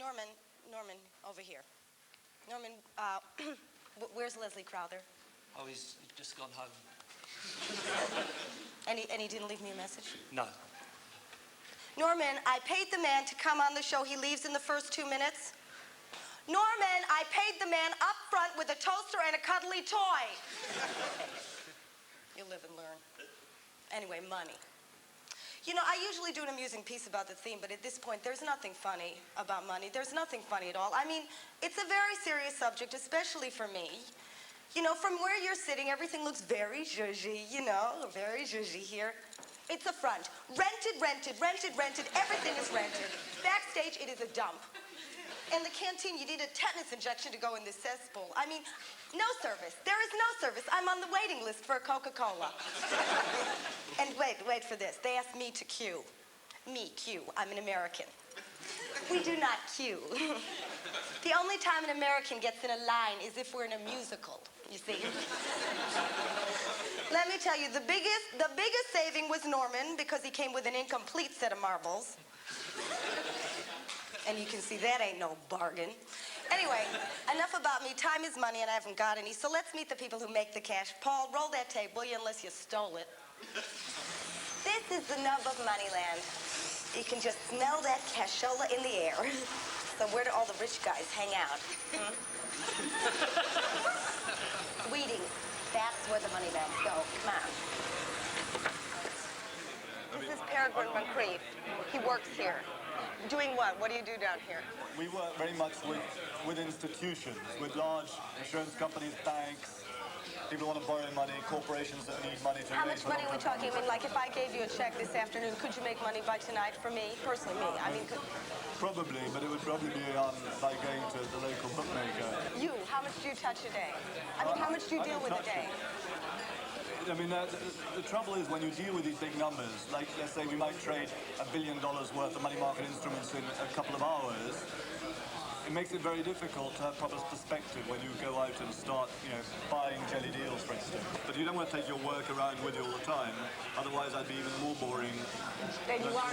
Norman, over here. Norman, where's Leslie Crowther? Oh, he's just gone home. And he didn't leave me a message? No. Norman, I paid the man to come on the show. He leaves in the first 2 minutes. Norman, I paid the man up front with a toaster and a cuddly toy. You live and learn. Anyway, money. You know, I usually do an amusing piece about the theme, but at this point, there's nothing funny about money. There's nothing funny at all. I mean, it's a very serious subject, especially for me. You know, from where you're sitting, everything looks very zhuzhy, you know, very zhuzhy here. It's a front. Rented, rented, rented, rented. Everything is rented. Backstage, it is a dump. In the canteen, you need a tetanus injection to go in this cesspool. I mean, no service. There is no service. I'm on the waiting list for a Coca-Cola. And wait for this. They asked me to queue. Me, queue. I'm an American. We do not queue. The only time an American gets in a line is if we're in a musical, you see. Let me tell you, the biggest saving was Norman, because he came with an incomplete set of marbles. And you can see that ain't no bargain. Anyway, enough about me. Time is money, and I haven't got any. So let's meet the people who make the cash. Paul, roll that tape, will you, unless you stole it. This is the nub of Moneyland. You can just smell that cashola in the air. So where do all the rich guys hang out? Sweetie, that's where the money bags go. Come on. This is Peregrine McCreeve. He works here. Doing what? What do you do down here? We work very much with institutions, with large insurance companies, banks, people who want to borrow money, corporations that need money to How much money are we talking? I mean, like, if I gave you a check this afternoon, could you make money by tonight for me? Personally, me. I mean, could... Probably, but it would probably be by going to the local bookmaker. You, how much do you touch a day? I mean, how much do you deal with a day? I mean, the trouble is when you deal with these big numbers, like, let's say we might trade $1 billion worth of money market instruments in a couple of hours, it makes it very difficult to have proper perspective when you go out and start, you know, buying jelly deals, for instance. But you don't want to take your work around with you all the time, otherwise I'd be even more boring. Then you are.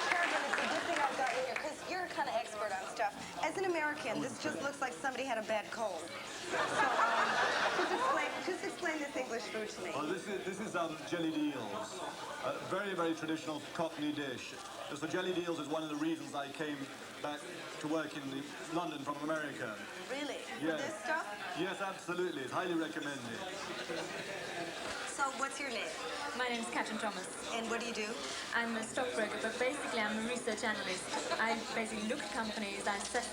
Peregrine, it's a good thing I've got you here, because you're kind of expert on stuff. As an American, this just looks like somebody had a bad cold. So, just explain this English food to me. Well, this is jelly deals. A very, very traditional Cockney dish. So jelly deals is one of the reasons I came back to work in London from America. Really? Yes. For this stuff? Yes, absolutely. It's highly recommended. So, what's your name? My name is Catherine Thomas. And what do you do? I'm a stockbroker, but basically I'm a research analyst. I basically look at companies, I assess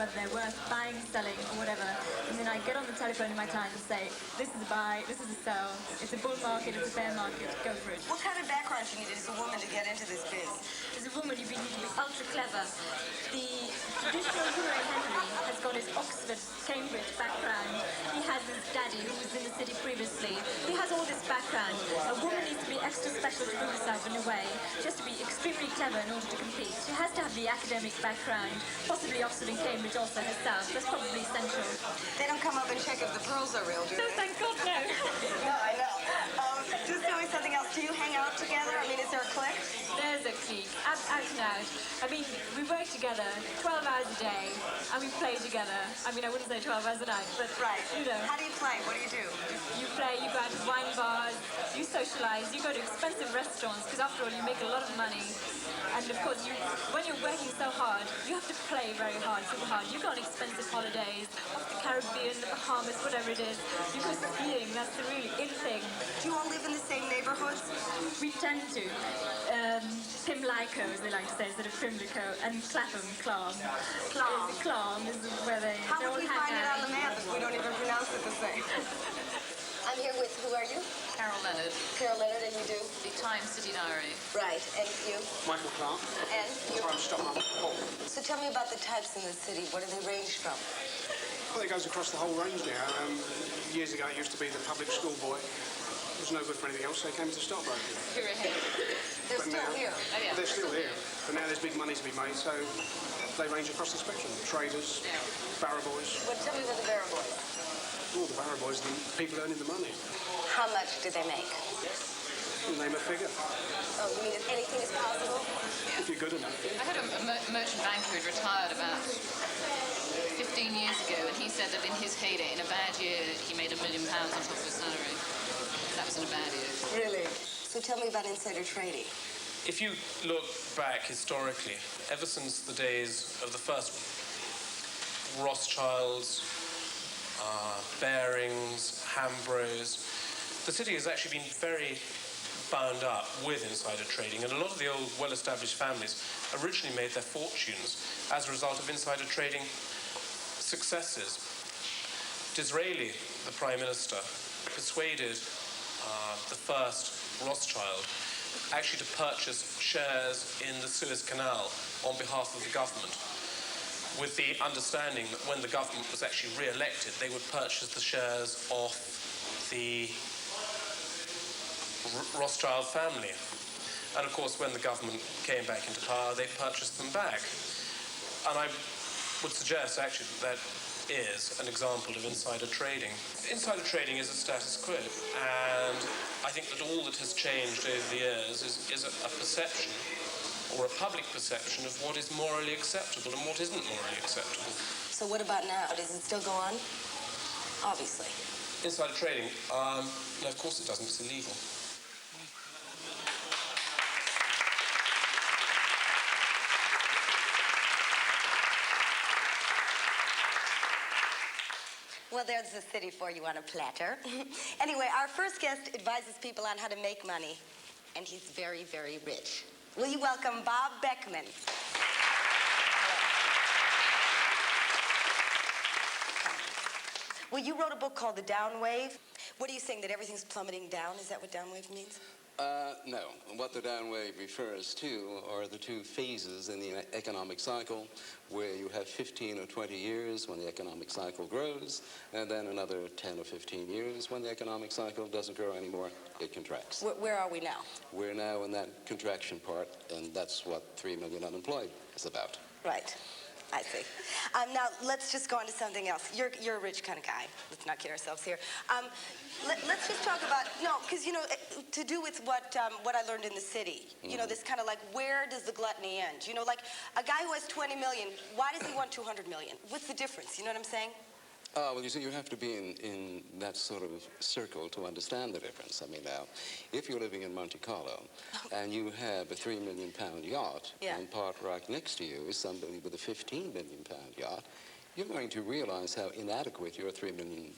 whether they're worth buying, selling, or whatever, and then I get on the telephone in my time and say, this is a buy, this is a sell, it's a bull market, it's a bear market, go for it. What kind of background do you need as a woman to get into this biz? As a woman, you need to be ultra clever. The traditional hero Henry has got his Oxford, Cambridge background. He has his daddy who was in the city previously. He has all this background. A woman needs to be extra special to prove herself in a way. She has to be extremely clever in order to compete. She has to have the academic background, possibly Oxford and Cambridge also herself. That's probably essential. They don't come up and check if the pearls are real, do No, they? thank God, no. No, I know. Just tell me something else. Do you hang out together? I mean, is there a clique? There's a clique, out and out. I mean, we work together 12 hours a day, and we play together. I mean, I wouldn't say 12 hours a night, but, right. You know. How do you play? What do you do? You play, you go out to wine bars, you socialize, you go to expensive restaurants, because after all, you make a lot of money. And of course, when you're working so hard, you have to play very hard, super hard. You go on expensive holidays, off the Caribbean, the Bahamas, whatever it is. You go skiing, that's the really in thing. Do you all live in the same neighborhoods? We tend to. Pimlico, as they like to say, instead of Pimlico, and Clapham, Clam. Clam is where they How all would we hang find it out. on the map if we don't even pronounce it the same? I'm here with, who are you? Carol Leonard, Carol Leonard, and you do? The Times City Diary. Right, and you? Michael Clark. And you? I'm Stockholm. So tell me about the types in the city. What do they range from? Well, it goes across the whole range now. Years ago, it used to be the public school boy. It was no good for anything else, so they came to stockbroking. Here ahead. They're still here. Oh, yeah. They're still here, but now there's big money to be made, so they range across the spectrum. Traders, barrow boys. Well, tell me about the barrow boys. All the barrow boys, the people earning the money. How much do they make? Name a figure. Oh, you mean if anything is possible? Yeah. if you're good enough. I had a merchant banker who'd retired about 15 years ago, and he said that in his heyday, in a bad year, he made £1 million on top of his salary. That was in a bad year. Really? So tell me about insider trading. If you look back historically, ever since the days of the first Rothschilds, Barings, Hambros, the city has actually been very bound up with insider trading, and a lot of the old well-established families originally made their fortunes as a result of insider trading successes. Disraeli, the Prime Minister, persuaded the first Rothschild actually to purchase shares in the Suez Canal on behalf of the government, with the understanding that when the government was actually re-elected, they would purchase the shares off the Rothschild family. And of course, when the government came back into power, they purchased them back. And I would suggest actually that is an example of insider trading. Insider trading is a status quo, and I think that all that has changed over the years is a perception, or a public perception, of what is morally acceptable and what isn't morally acceptable. So what about now? Does it still go on? Obviously. Insider trading? No, of course it doesn't. It's illegal. Well, there's the city for you on a platter. Anyway, our first guest advises people on how to make money, and he's very, very rich. Will you welcome Bob Beckman? Well, you wrote a book called The Down Wave. What are you saying, that everything's plummeting down? Is that what down wave means? No. What the down wave refers to are the two phases in the economic cycle, where you have 15 or 20 years when the economic cycle grows, and then another 10 or 15 years when the economic cycle doesn't grow anymore, it contracts. Where are we now? We're now in that contraction part, and that's what 3 million unemployed is about. Right. I see. Now, let's just go on to something else. You're a rich kind of guy. Let's not kid ourselves here. Let's just talk about, because, to do with what I learned in the city, this kind of like, where does the gluttony end? Like a guy who has 20 million, why does he want 200 million? What's the difference? You know what I'm saying? Well, you see, you have to be in that sort of circle to understand the difference. I mean, now, if you're living in Monte Carlo and you have a £3 million yacht, and parked right next to you is somebody with a £15 million yacht, you're going to realize how inadequate your £3 million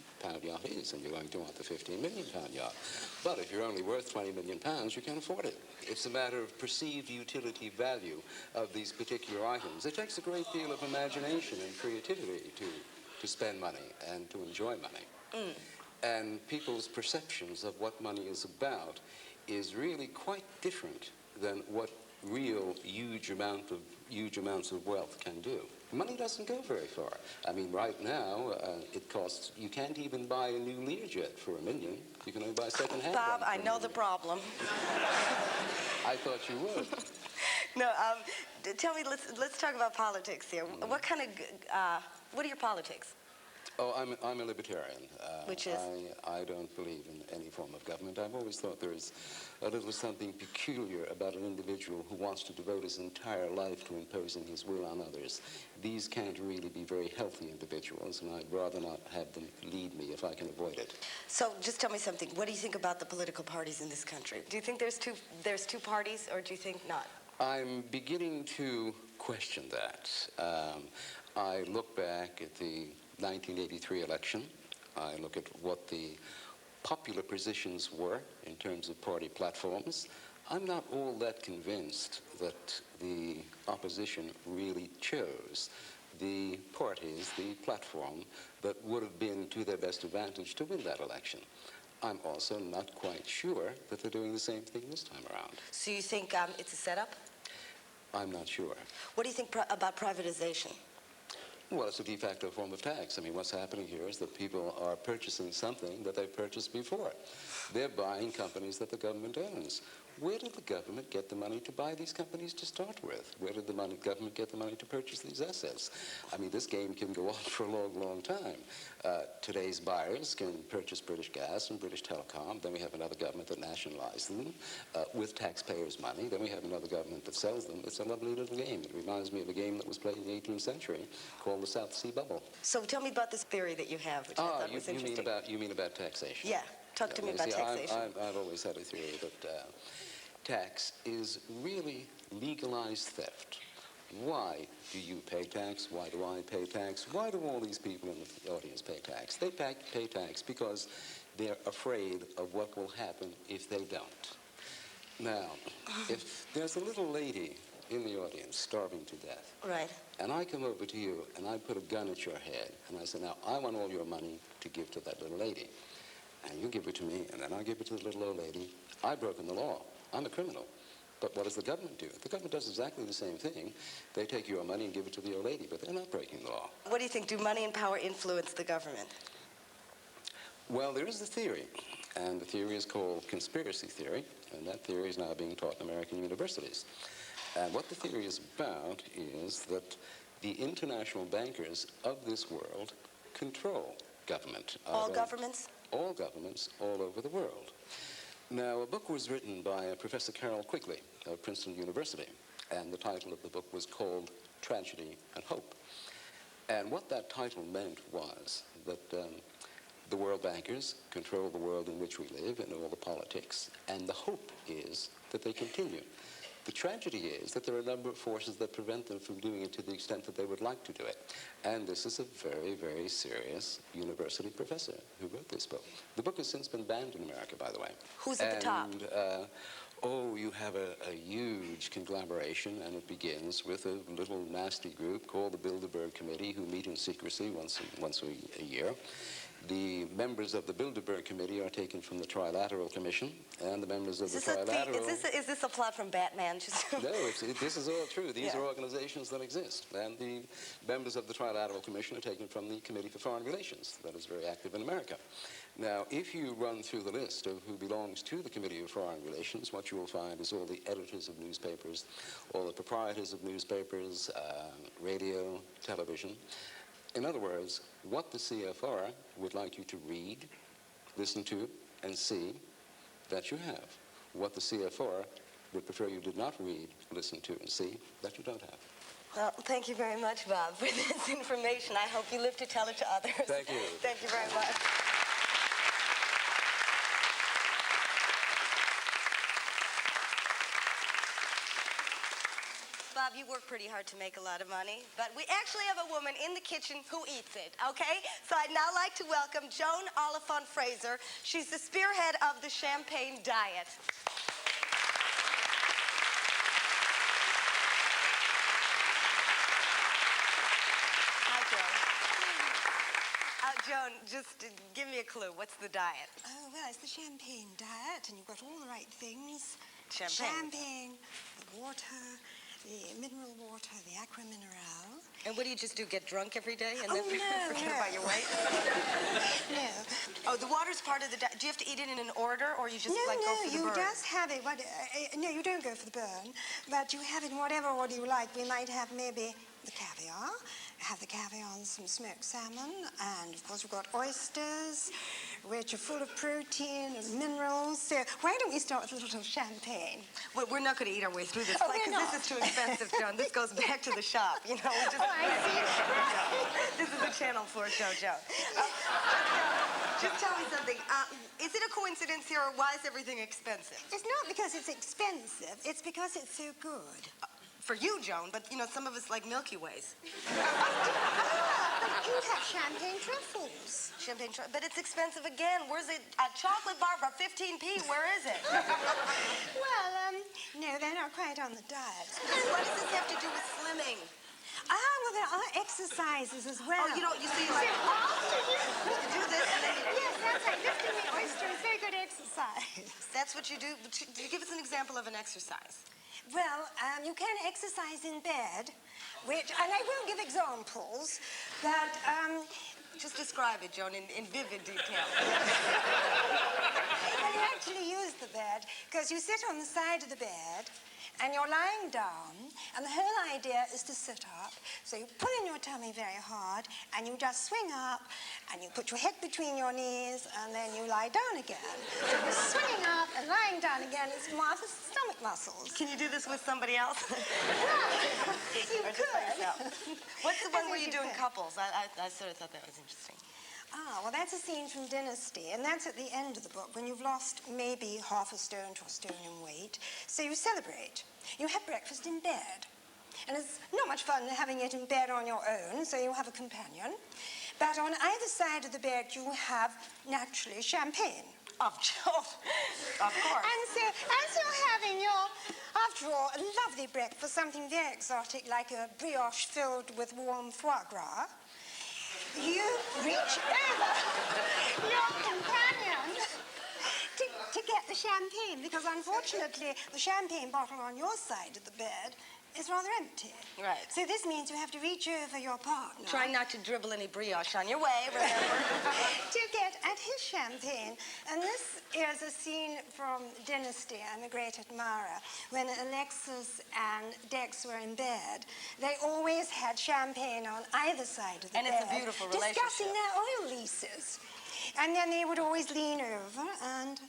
yacht is, and you're going to want the £15 million yacht. But if you're only worth £20 million, you can afford it. It's a matter of perceived utility value of these particular items. It takes a great deal of imagination and creativity to spend money and to enjoy money. And people's perceptions of what money is about is really quite different than what real huge amounts of wealth can do. Money doesn't go very far. I mean, right now, it costs, you can't even buy a new Learjet for $1 million. You can only buy second-hand. Bob, I know the problem. I thought you would. No, tell me, let's talk about politics here. What kind of, what are your politics? Oh, I'm a libertarian. Which is? I don't believe in any form of government. I've always thought there's a little something peculiar about an individual who wants to devote his entire life to imposing his will on others. These can't really be very healthy individuals, and I'd rather not have them lead me if I can avoid it. So just tell me something. What do you think about the political parties in this country? Do you think there's two parties, or do you think not? I'm beginning to question that. I look back at the 1983 election. I look at what the popular positions were in terms of party platforms. I'm not all that convinced that the opposition really chose the parties, the platform that would have been to their best advantage to win that election. I'm also not quite sure that they're doing the same thing this time around. So you think it's a setup? I'm not sure. What do you think about privatization? Well, it's a de facto form of tax. I mean, what's happening here is that people are purchasing something that they purchased before. They're buying companies that the government owns. where did the government get the money to buy these companies to start with? Where did the government get the money to purchase these assets? I mean, this game can go on for a long, long time. Today's buyers can purchase British Gas and British Telecom. Then we have another government that nationalizes them with taxpayers' money. Then we have another government that sells them. It's a lovely little game. It reminds me of a game that was played in the 18th century called the South Sea Bubble. So tell me about this theory that you have, which I thought was interesting. You mean about taxation? Yeah. Talk to me about taxation. I've always had a theory that tax is really legalized theft. Why do you pay tax? Why do I pay tax? Why do all these people in the audience pay tax? They pay tax because they're afraid of what will happen if they don't. Now, if there's a little lady in the audience starving to death, right, and I come over to you and I put a gun at your head and I say, now, I want all your money to give to that little lady. And you give it to me, and then I give it to the little old lady. I've broken the law. I'm a criminal. But what does the government do? The government does exactly the same thing. They take your money and give it to the old lady, but they're not breaking the law. What do you think? Do money and power influence the government? Well, there is a theory, and the theory is called conspiracy theory, and that theory is now being taught in American universities. And what the theory is about is that the international bankers of this world control government. All governments? All governments all over the world. Now, a book was written by Professor Carroll Quigley of Princeton University, and the title of the book was called Tragedy and Hope. And what that title meant was that the world bankers control the world in which we live and all the politics, and the hope is that they continue. The tragedy is that there are a number of forces that prevent them from doing it to the extent that they would like to do it. And this is a very, very serious university professor who wrote this book. The book has since been banned in America, by the way. Who's at the top? You have a huge conglomeration, and it begins with a little nasty group called the Bilderberg Committee, who meet in secrecy once a year. The members of the Bilderberg Committee are taken from the Trilateral Commission, and the members of the Trilateral... Is this a plot from Batman? No, this is all true. These are organizations that exist. And the members of the Trilateral Commission are taken from the Committee for Foreign Relations, that is very active in America. Now, if you run through the list of who belongs to the Committee of Foreign Relations, what you will find is all the editors of newspapers, all the proprietors of newspapers, radio, television. In other words, what the CFR would like you to read, listen to, and see, that you have. What the CFR would prefer you did not read, listen to, and see, that you don't have. Well, thank you very much, Bob, for this information. I hope you live to tell it to others. Thank you. Thank you very much. Bob, you work pretty hard to make a lot of money, but we actually have a woman in the kitchen who eats it, okay? So I'd now like to welcome Joan Oliphant-Fraser. She's the spearhead of the champagne diet. Hi, Joan. Joan, just give me a clue. What's the diet? Oh, well, it's the champagne diet, and you've got all the right things. Champagne. The water, the mineral water, the aqua mineral. And what do you just do, get drunk every day and Oh, then forget about your weight? No. Oh, the water's part of the diet. Do you have to eat it in an order, or you just go for the burn? No, you just have it. No, you don't go for the burn, but you have it in whatever order you like. We might have maybe the caviar, have the caviar and some smoked salmon, and of course we've got oysters, which are full of protein and minerals. So why don't we start with a little champagne? Well, we're not going to eat our way through this, Oh, because we're not. this is too expensive, Joan. This goes back to the shop, you know. Oh, I see. This is a Channel 4 show, Joan. Just tell me something. Is it a coincidence here, or why is everything expensive? It's not because it's expensive. It's because it's so good. For you, Joan, but, you know, some of us like Milky Ways. But you have champagne truffles. But it's expensive again. Where's it? A chocolate bar for 15p. Where is it? Well, no, they're not quite on the diet. What does this have to do with slimming? Well, there are exercises as well. Oh, you see, like, you do this and then Yes, that's right. Lifting the oyster is very good exercise. That's what you do. Give us an example of an exercise. Well, you can exercise in bed, which, and I will give examples, that, Just describe it, Joan, in vivid detail. well, you actually use the bed, because you sit on the side of the bed, and you're lying down, and the whole idea is to sit up. So you pull in your tummy very hard, and you just swing up, and you put your head between your knees, and then you lie down again. So you're swinging up and lying down again. It's more for stomach muscles. Can you do this with somebody else? Well, you Or just by yourself? could. What's the I one where think you do in could. couples? I sort of thought that was interesting. Ah, well, that's a scene from Dynasty, and that's at the end of the book when you've lost maybe half a stone to a stone in weight. So you celebrate. You have breakfast in bed. And it's not much fun having it in bed on your own, so you have a companion. But on either side of the bed, you have, naturally, champagne. Of course. And so, as you're having your, after all, a lovely breakfast, something very exotic like a brioche filled with warm foie gras, you reach over your companion to get the champagne, because unfortunately the champagne bottle on your side of the bed is rather empty. Right. So this means you have to reach over your partner. Try not to dribble any brioche on your way, remember? to get at his champagne. And this is a scene from Dynasty. I'm a great admirer. When Alexis and Dex were in bed, they always had champagne on either side of the And bed. it's a beautiful relationship. Discussing their oil leases. And then they would always lean over, and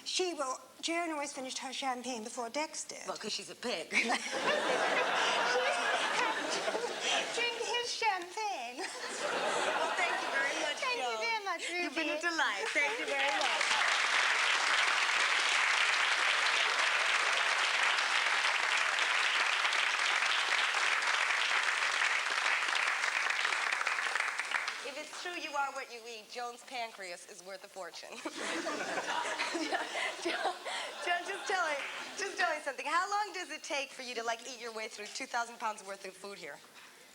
Joan always finished her champagne before Dex did. Well, because she's a pig. Drink his champagne. Well, thank you very much, Thank you Joan. very much, Ruby. You've been a delight. Thank you very much. If it's true you are what you eat, Joan's pancreas is worth a fortune. Joan, just tell me something. How long does it take for you to, like, eat your way through 2,000 pounds worth of food here?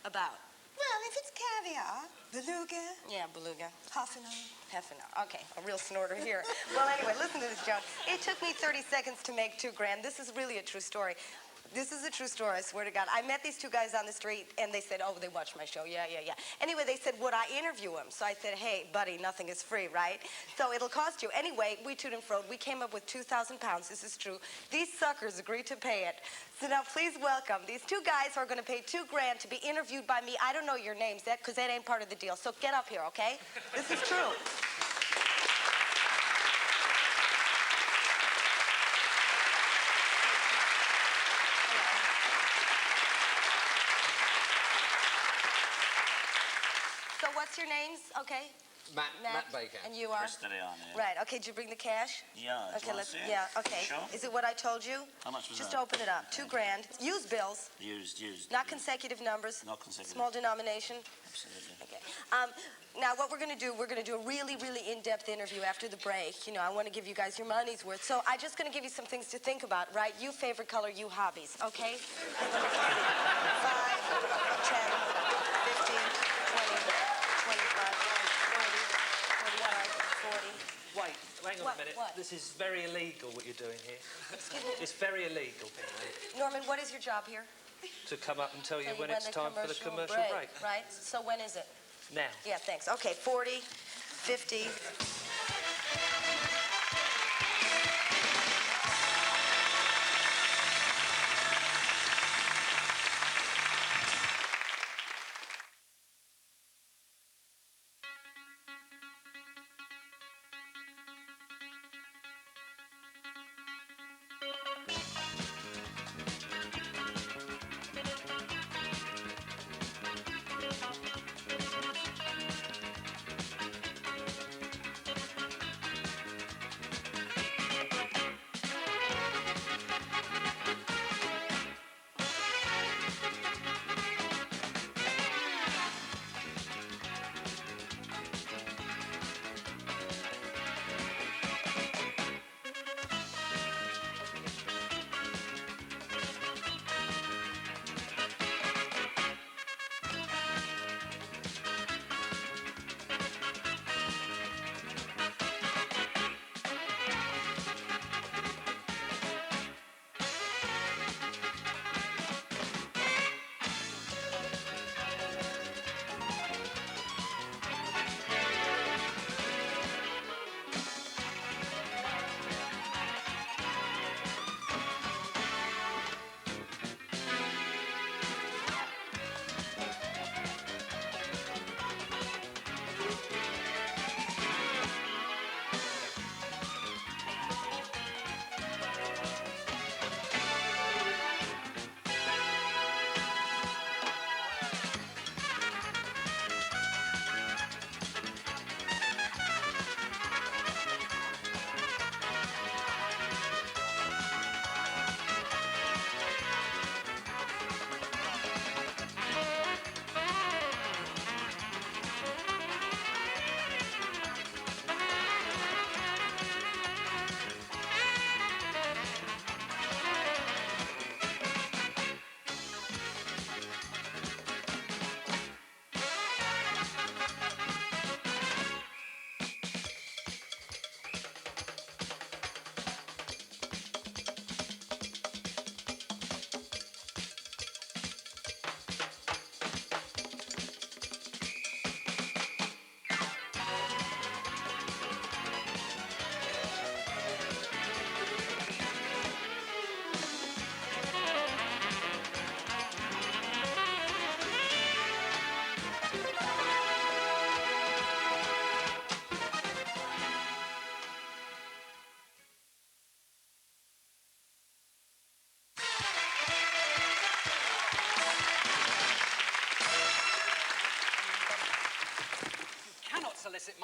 About? Well, if it's caviar, beluga, Yeah, beluga. half an hour. Half an hour. Okay, a real snorter here. Well, anyway, listen to this, Joan. It took me 30 seconds to make $2,000. This is really a true story. This is a true story, I swear to God. I met these two guys on the street, and they said, oh, they watched my show. Yeah. Anyway, they said, would I interview them? So I said, hey, buddy, nothing is free, right? So it'll cost you. Anyway, we toed and froed. We came up with 2,000 pounds. This is true. These suckers agreed to pay it. So now please welcome these two guys who are going to pay $2,000 to be interviewed by me. I don't know your names, because that ain't part of the deal. So get up here, okay? This is true. So what's your names? Okay. Matt Baker. And you are? Stylianou. Right. Okay. Did you bring the cash? Yeah. Okay. Let's. Yeah. Okay. Sure. Is it what I told you? How much was Just that? open it up. $2,000. Use bills. Used. Not consecutive numbers. Not consecutive. Small denomination. Absolutely. Okay. Now what we're going to do a really, really in-depth interview after the break. You know, I want to give you guys your money's worth. So I'm just going to give you some things to think about, right? You favorite color, you hobbies, okay? 5, 10, 15, 20, 25, 30, 45, 40. Wait, hang on What? a minute. What? This is very illegal what you're doing here. It's very illegal, Norman, what is your job here? to come up and tell you Tell you when it's the time for the commercial break. Right? So when is it? Now. Yeah, thanks. Okay, 40, 50.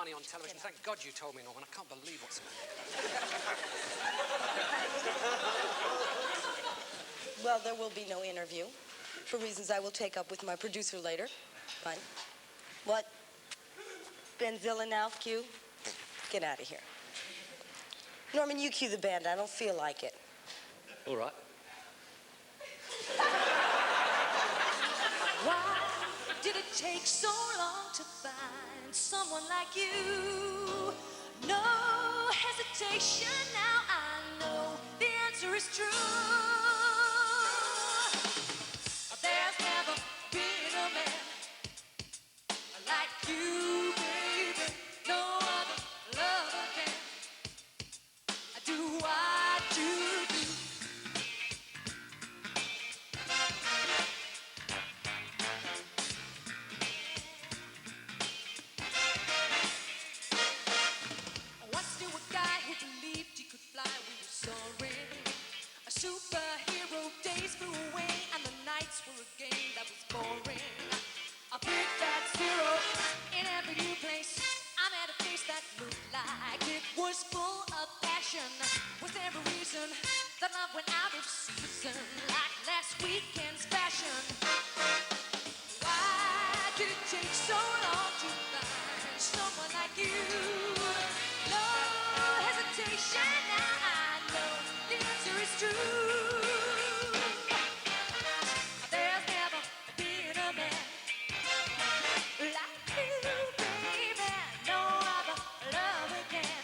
money on television. Thank God you told me, Norman. I can't believe what's Well, there will be no interview, for reasons I will take up with my producer later. Fine. What? Benzilla now, cue? Get out of here. Norman, you cue the band. I don't feel like it. All right. Why did it take so long to find someone like you? No hesitation, now I know the answer is true. There's never been a man like you, baby. No other lover can do what you do. Once knew a guy who believed he could fly, we were soaring. A superhero days flew away, and the nights were a game that was boring. I picked that zero in every new place. I met a face that looked like it was full of passion. Was there a reason that love went out of season, like last weekend's fashion? Why did it take so long to find someone like you? No hesitation, now I know the answer is true. There's never been a man like you, baby. No other lover can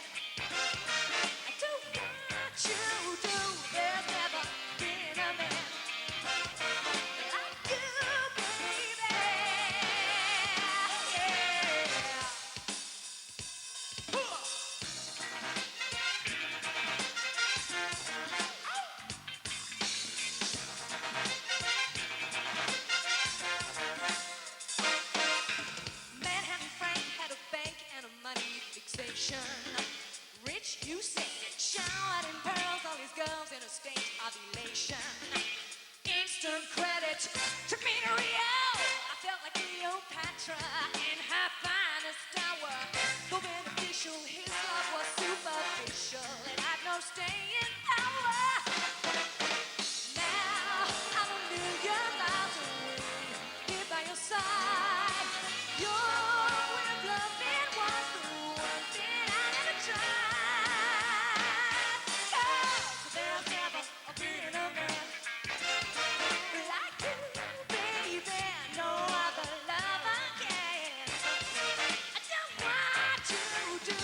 do what you do. There's never been a man like you, baby. Manhattan Frank had a bank and a money fixation. Rich, you say, showered in pearls, all his girls in a state of elation. Instant credit took me to Rio. I felt like Cleopatra in her finest hour. The beneficial, his love was superficial. It had no staying power. Now I'm a million miles away, here by your side. Your way of loving was the one thing I never tried. 'Cause there's never been a man like you, baby. No other lover can do what you do.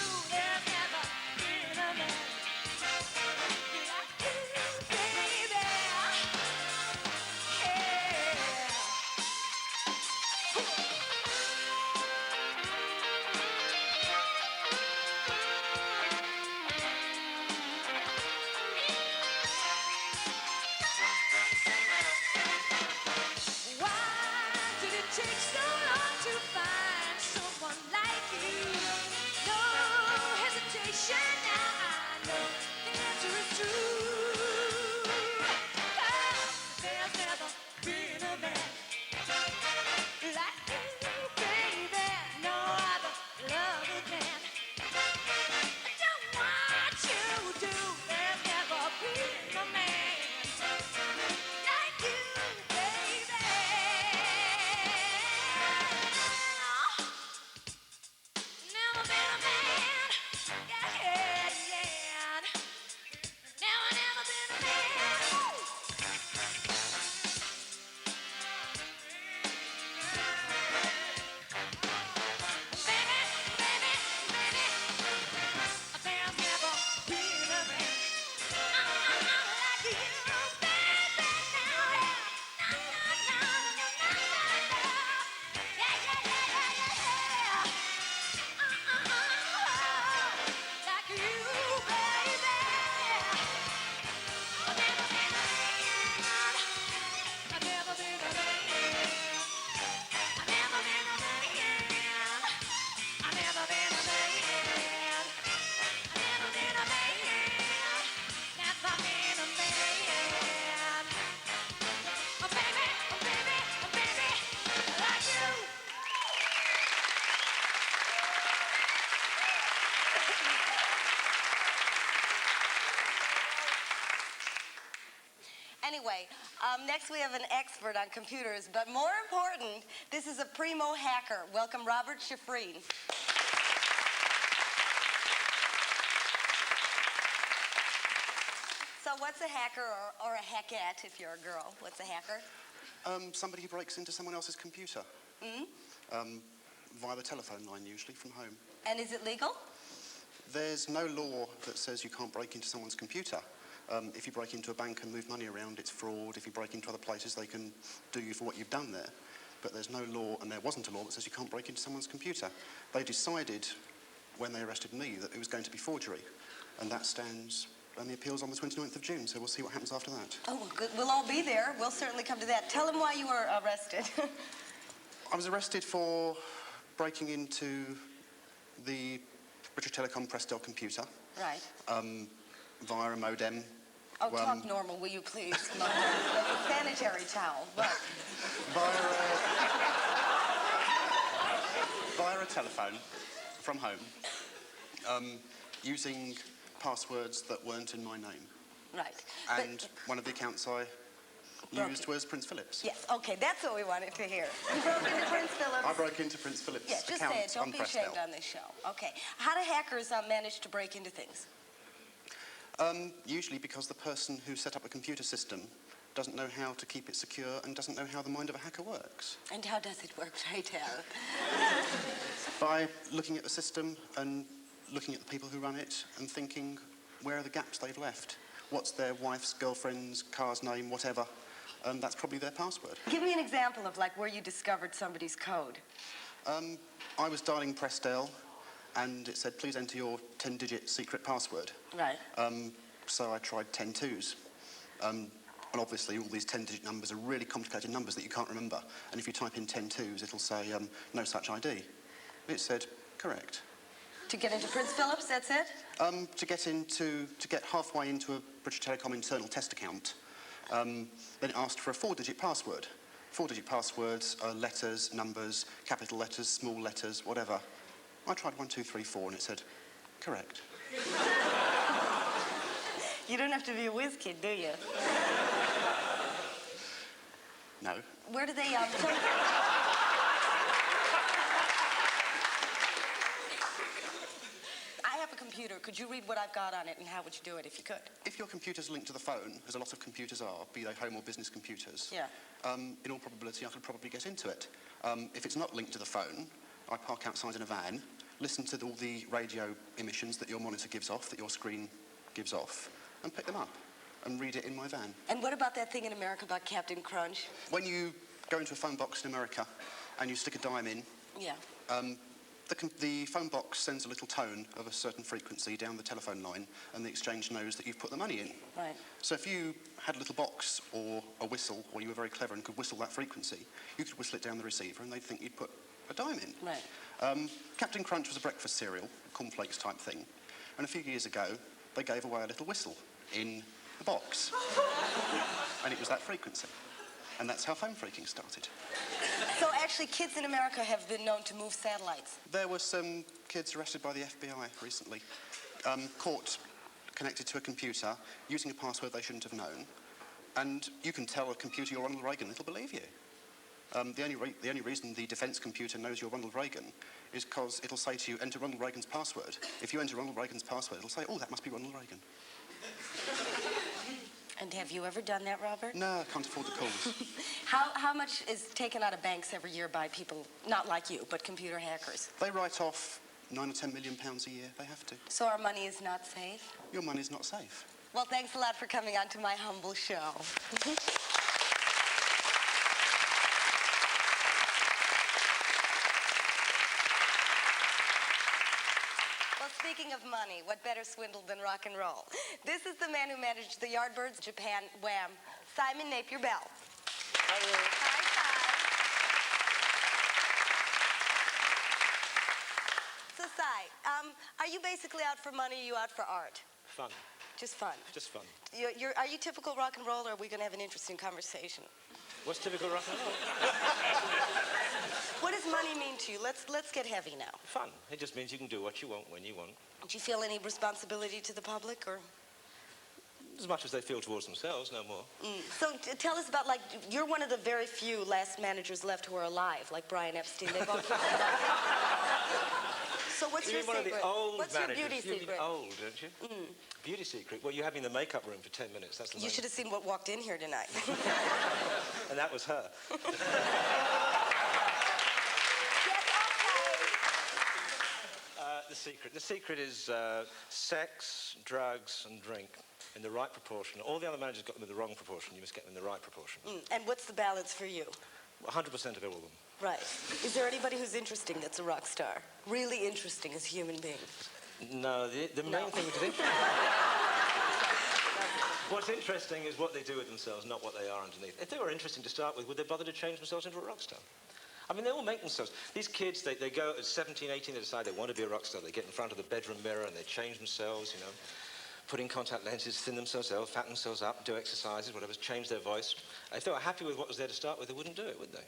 Next, we have an expert on computers, but more important, this is a primo hacker. Welcome, Robert Schifreen. So what's a hacker or a hackette if you're a girl? What's a hacker? Somebody who breaks into someone else's computer. Via the telephone line, usually, from home. And is it legal? There's no law that says you can't break into someone's computer. If you break into a bank and move money around, it's fraud. If you break into other places, they can do you for what you've done there. But there's no law, and there wasn't a law that says you can't break into someone's computer. They decided, when they arrested me, that it was going to be forgery. And that stands, and the appeal's on the 29th of June, so we'll see what happens after that. Oh, well, good. We'll all be there. We'll certainly come to that. Tell them why you were arrested. I was arrested for breaking into the British Telecom Prestel computer. Right. Via a modem. Oh, talk normal, will you please? Like a sanitary towel. What? Via a telephone from home, using passwords that weren't in my name. Right. And one of the accounts I used was Prince Philip's. Yes, okay, that's what we wanted to hear. You broke into Prince Philip's? I broke into Prince Philip's yes, just account say it. Don't on be Prestel. ashamed on this show. Okay. How do hackers manage to break into things? Usually because the person who set up a computer system doesn't know how to keep it secure and doesn't know how the mind of a hacker works. And how does it work, pray tell? By looking at the system and looking at the people who run it and thinking, where are the gaps they've left? What's their wife's, girlfriend's, car's name, whatever, and that's probably their password. Give me an example of, like, where you discovered somebody's code. I was dialing Prestel, and it said, please enter your 10-digit secret password. Right. So I tried 10 twos. And obviously, all these 10-digit numbers are really complicated numbers that you can't remember. And if you type in 10 twos, it'll say, no such ID. It said, correct. To get into Prince Philip's, that's it? To get halfway into a British Telecom internal test account, then it asked for a 4-digit password. 4-digit passwords are letters, numbers, capital letters, small letters, whatever. I tried 1, 2, 3, 4, and it said, correct. You don't have to be a whiz kid, do you? No. Where do they, I have a computer. Could you read what I've got on it, and how would you do it if you could? If your computer's linked to the phone, as a lot of computers are, be they home or business computers, yeah. In all probability, I could probably get into it. If it's not linked to the phone, I park outside in a van, listen to all the radio emissions that your monitor gives off, that your screen gives off, and pick them up and read it in my van. And what about that thing in America about Captain Crunch? When you go into a phone box in America and you stick a dime in, yeah. The phone box sends a little tone of a certain frequency down the telephone line, and the exchange knows that you've put the money in. Right. So if you had a little box or a whistle, or you were very clever and could whistle that frequency, you could whistle it down the receiver and they'd think you'd put a dime in. Right. Captain Crunch was a breakfast cereal, a cornflakes type thing, and a few years ago they gave away a little whistle in the box. And it was that frequency. And that's how phone phreaking started. So actually, kids in America have been known to move satellites. There were some kids arrested by the FBI recently, caught connected to a computer using a password they shouldn't have known. And you can tell a computer you're Ronald Reagan, it'll believe you. The only reason the defense computer knows you're Ronald Reagan is because it'll say to you, enter Ronald Reagan's password. If you enter Ronald Reagan's password, it'll say, oh, that must be Ronald Reagan. And have you ever done that, Robert? No, I can't afford the calls. How much is taken out of banks every year by people, not like you, but computer hackers? They write off £9 or £10 million a year. They have to. So our money is not safe? Your money's not safe. Well, thanks a lot for coming on to my humble show. Speaking of money, what better swindle than rock and roll? This is the man who managed the Yardbirds, Japan, Wham, Simon Napier Bell. Hi, So, Si, are you basically out for money or are you out for art? Fun. Just fun? Just fun. Are you typical rock and roll, or are we going to have an interesting conversation? What's typical rock and roll? What does money mean to you? Let's get heavy now. Fun. It just means you can do what you want when you want. Do you feel any responsibility to the public, or? As much as they feel towards themselves, no more. So tell us about, like, you're one of the very few last managers left who are alive, like Brian Epstein. They've all killed themselves. So what's your One secret? of the old What's managers. your beauty secret? Old, don't you? Beauty secret? Well, you're having the makeup room for 10 minutes. That's the You should have seen what walked in here tonight. And that was her. The secret is sex, drugs, and drink in the right proportion. All the other managers got them in the wrong proportion. You must get them in the right proportion. And what's the balance for you? 100% of all of them. Right. Is there anybody who's interesting that's a rock star? Really interesting as a human being? No, the main thing which is interesting... What's interesting is what they do with themselves, not what they are underneath. If they were interesting to start with, would they bother to change themselves into a rock star? I mean, they all make themselves. These kids, they go at 17, 18, they decide they want to be a rock star. They get in front of the bedroom mirror and they change themselves, you know, put in contact lenses, thin themselves out, fatten themselves up, do exercises, whatever, change their voice. If they were happy with what was there to start with, they wouldn't do it, would they?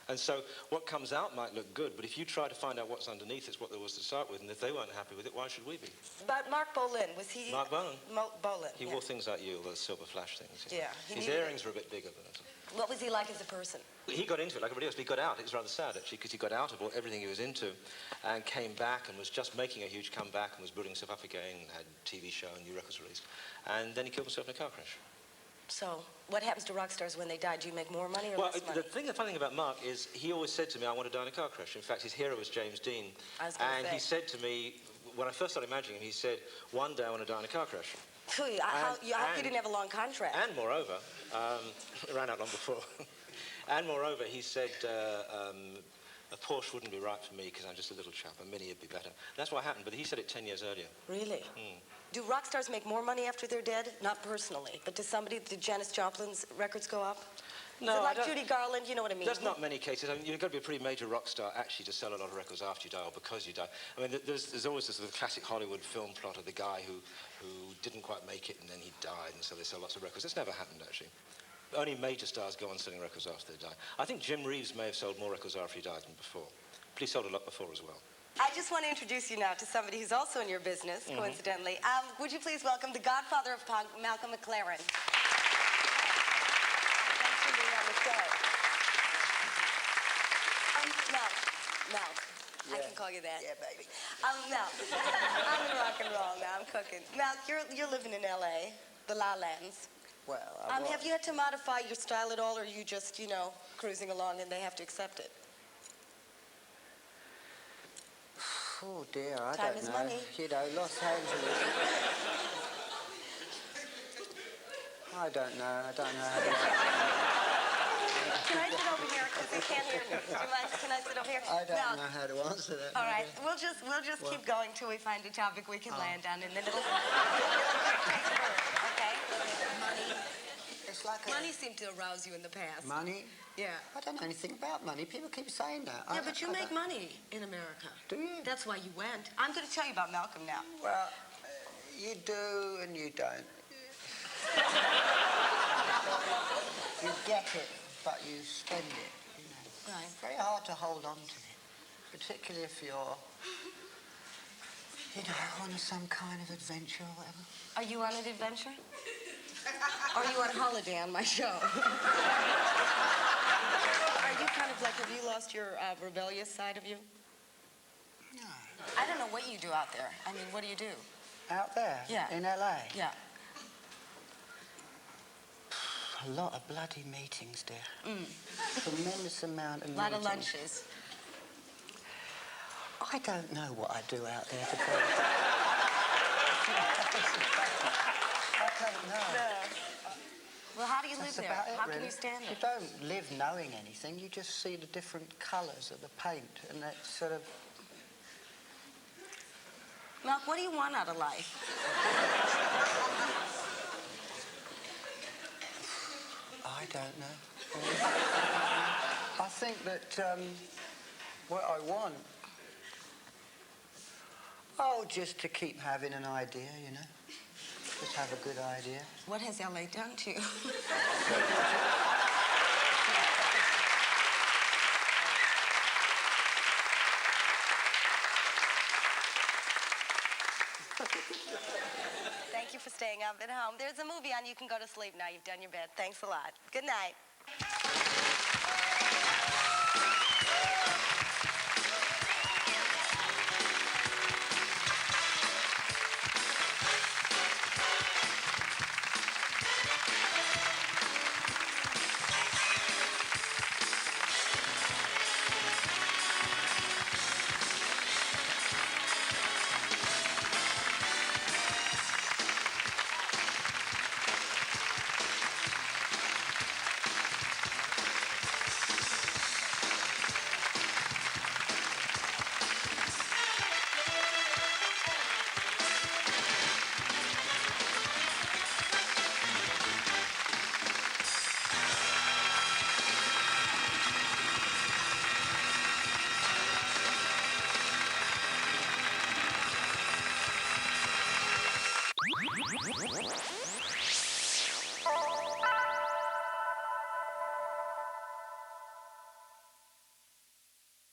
And so what comes out might look good, but if you try to find out what's underneath, it's what there was to start with, and if they weren't happy with it, why should we be? But Mark Bolan, was he... Mark Bolan? Bolan, He wore things like you, those silver flash things. Yeah. His earrings were a bit bigger than us. What was he like as a person? He got into it like everybody else, but he got out. It was rather sad, actually, because he got out of everything he was into and came back and was just making a huge comeback and was building himself up again, had a TV show and new records released. And then he killed himself in a car crash. So, what happens to rock stars when they die? Do you make more money or less money? The funny thing about Mark is he always said to me, I want to die in a car crash. In fact, his hero was James Dean. And he said to me, when I first started imagining him, he said, one day I want to die in a car crash. I hope you didn't have a long contract. And moreover, it ran out long before. And moreover, he said, a Porsche wouldn't be right for me because I'm just a little chap. A Mini would be better. And that's what happened, but he said it 10 years earlier. Really? Do rock stars make more money after they're dead? Not personally, but did Janis Joplin's records go up? No, Is it like Judy Garland? You know what I mean? There's not many cases. I mean, you've got to be a pretty major rock star actually to sell a lot of records after you die or because you die. I mean, there's always this sort of classic Hollywood film plot of the guy who didn't quite make it and then he died, and so they sell lots of records. That's never happened, actually. Only major stars go on selling records after they die. I think Jim Reeves may have sold more records after he died than before. But he sold a lot before as well. I just want to introduce you now to somebody who's also in your business, coincidentally. Would you please welcome the godfather of punk, Malcolm McLaren. Thanks for being on the show. Mel, I can call you that. Yeah, baby. Mel, I'm in rock and roll now. I'm cooking. Mel, you're living in L.A., the La Lands. Well, have you had to modify your style at all, or are you just, you know, cruising along and they have to accept it? Oh dear, I Time don't is know. money. You know, Los Angeles. I don't know how to... Can I sit over here? Because they can't hear me. Can I sit over here? I don't know how to answer that. All right, we'll just keep going till we find a topic we can land on, and then it'll okay? Money. It's like money seemed to arouse you in the past. Money? Yeah. I don't know anything about money. People keep saying that. Yeah, but you make money in America. Do you? That's why you went. I'm going to tell you about Malcolm now. Well, you do and you don't. You get it, but you spend it. You know. Right. It's very hard to hold on to it, particularly if you're, you know, on some kind of adventure or whatever. Are you on an adventure? Or are you on holiday on my show? Are you kind of like, have you lost your rebellious side of you? No. I don't know what you do out there. I mean, what do you do? Out there? Yeah. In LA? Yeah. A lot of bloody meetings, dear. Tremendous amount of meetings. A lot of lunches. I don't know what I do out there to be. I don't know. No. Well, how do you live That's there? about it, How really. can you stand You it? don't live knowing anything. You just see the different colours of the paint, and that sort of... Malk, what do you want out of life? I don't know. I think that what I want, just to keep having an idea, you know. Just have a good idea. What has LA done to you? Thank Thank you for staying up at home. There's a movie on. You can go to sleep now. You've done your bed. Thanks a lot. Good night.